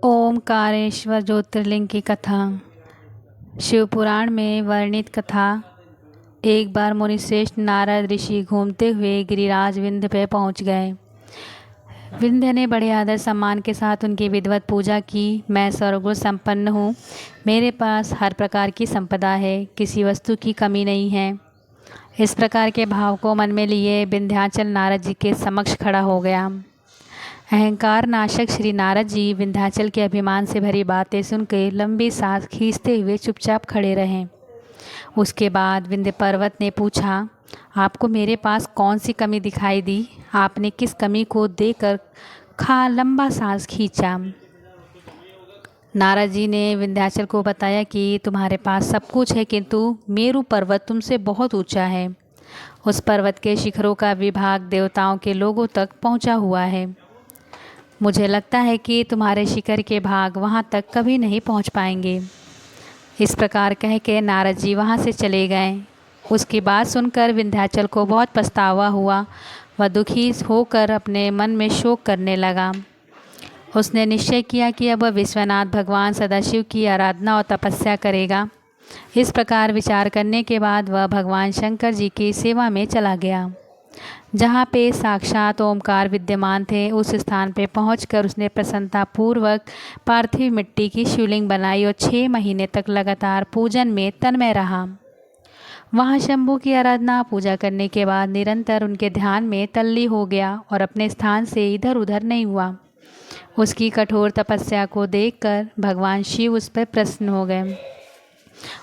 ओमकारेश्वर ज्योतिर्लिंग की कथा। शिव पुराण में वर्णित कथा। एक बार मुनिश्रेष्ठ नारद ऋषि घूमते हुए गिरिराज विंध्य पे पहुंच गए। विंध्य ने बड़े आदर सम्मान के साथ उनकी विधिवत पूजा की। मैं सर्वगुण संपन्न हूँ, मेरे पास हर प्रकार की संपदा है, किसी वस्तु की कमी नहीं है। इस प्रकार के भाव को मन में लिए विंध्याचल नारद जी के समक्ष खड़ा हो गया। अहंकार नाशक श्री नारद जी विंध्याचल के अभिमान से भरी बातें सुनकर लंबी सांस खींचते हुए चुपचाप खड़े रहे। उसके बाद विंध्य पर्वत ने पूछा, आपको मेरे पास कौन सी कमी दिखाई दी? आपने किस कमी को देखकर लंबा सांस खींचा? नारद जी ने विंध्याचल को बताया कि तुम्हारे पास सब कुछ है, किंतु मेरु पर्वत तुमसे बहुत ऊंचा है। उस पर्वत के शिखरों का विभाग देवताओं के लोगों तक पहुंचा हुआ है। मुझे लगता है कि तुम्हारे शिखर के भाग वहां तक कभी नहीं पहुंच पाएंगे। इस प्रकार कह के नारद जी वहां से चले गए। उसकी बात सुनकर विंध्याचल को बहुत पछतावा हुआ। वह दुखी होकर अपने मन में शोक करने लगा। उसने निश्चय किया कि अब वह विश्वनाथ भगवान सदाशिव की आराधना और तपस्या करेगा। इस प्रकार विचार करने के बाद वह भगवान शंकर जी की सेवा में चला गया। जहाँ पे साक्षात ओमकार विद्यमान थे, उस स्थान पे पहुंचकर उसने प्रसन्नतापूर्वक पार्थिव मिट्टी की शिवलिंग बनाई और 6 महीने तक लगातार पूजन में तन्मय रहा। वहाँ शंभु की आराधना पूजा करने के बाद निरंतर उनके ध्यान में तल्ली हो गया और अपने स्थान से इधर उधर नहीं हुआ। उसकी कठोर तपस्या को देखकर भगवान शिव उस पर प्रसन्न हो गए।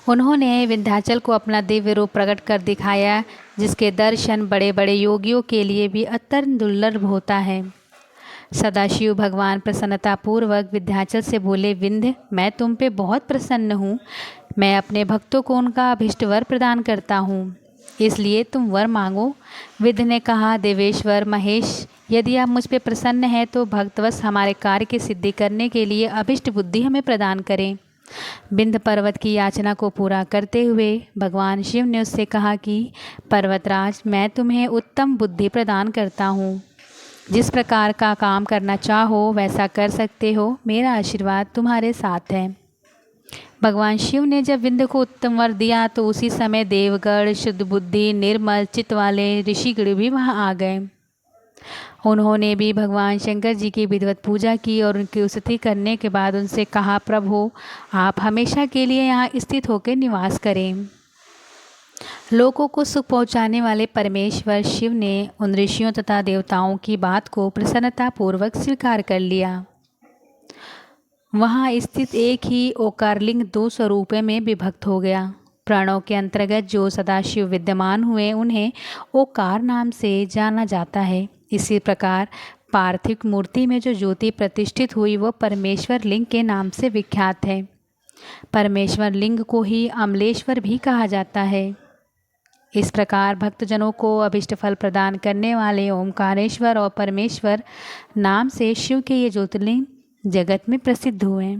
उन्होंने विंध्याचल को अपना दिव्य रूप प्रकट कर दिखाया, जिसके दर्शन बड़े बड़े योगियों के लिए भी अत्यंत दुर्लभ होता है। सदाशिव भगवान प्रसन्नतापूर्वक विंध्याचल से बोले, विंध्य, मैं तुम पे बहुत प्रसन्न हूँ। मैं अपने भक्तों को उनका अभिष्ट वर प्रदान करता हूँ, इसलिए तुम वर मांगो। विंध्य ने कहा, देवेश्वर महेश, यदि आप मुझ पे प्रसन्न हैं तो भक्तवश हमारे कार्य की सिद्धि करने के लिए अभिष्ट बुद्धि हमें प्रदान करें। विंध्य पर्वत की याचना को पूरा करते हुए भगवान शिव ने उससे कहा कि पर्वतराज, मैं तुम्हें उत्तम बुद्धि प्रदान करता हूँ। जिस प्रकार का काम करना चाहो वैसा कर सकते हो। मेरा आशीर्वाद तुम्हारे साथ है। भगवान शिव ने जब विंध्य को उत्तम वर दिया तो उसी समय देवगण, शुद्ध बुद्धि, निर्मल चित्त वाले ऋषिगण भी वहाँ आ गए। उन्होंने भी भगवान शंकर जी की विधिवत पूजा की और उनकी स्तुति करने के बाद उनसे कहा, प्रभु, आप हमेशा के लिए यहाँ स्थित होकर निवास करें। लोगों को सुख पहुँचाने वाले परमेश्वर शिव ने उन ऋषियों तथा देवताओं की बात को प्रसन्नतापूर्वक स्वीकार कर लिया। वहाँ स्थित एक ही ओकारलिंग 2 स्वरूपों में विभक्त हो गया। प्राणों के अंतर्गत जो सदाशिव विद्यमान हुए उन्हें ओकार नाम से जाना जाता है। इसी प्रकार पार्थिव मूर्ति में जो ज्योति प्रतिष्ठित हुई वो परमेश्वर लिंग के नाम से विख्यात है। परमेश्वर लिंग को ही अमलेश्वर भी कहा जाता है। इस प्रकार भक्तजनों को अभिष्ट फल प्रदान करने वाले ओमकारेश्वर और परमेश्वर नाम से शिव के ये ज्योतिर्लिंग जगत में प्रसिद्ध हुए।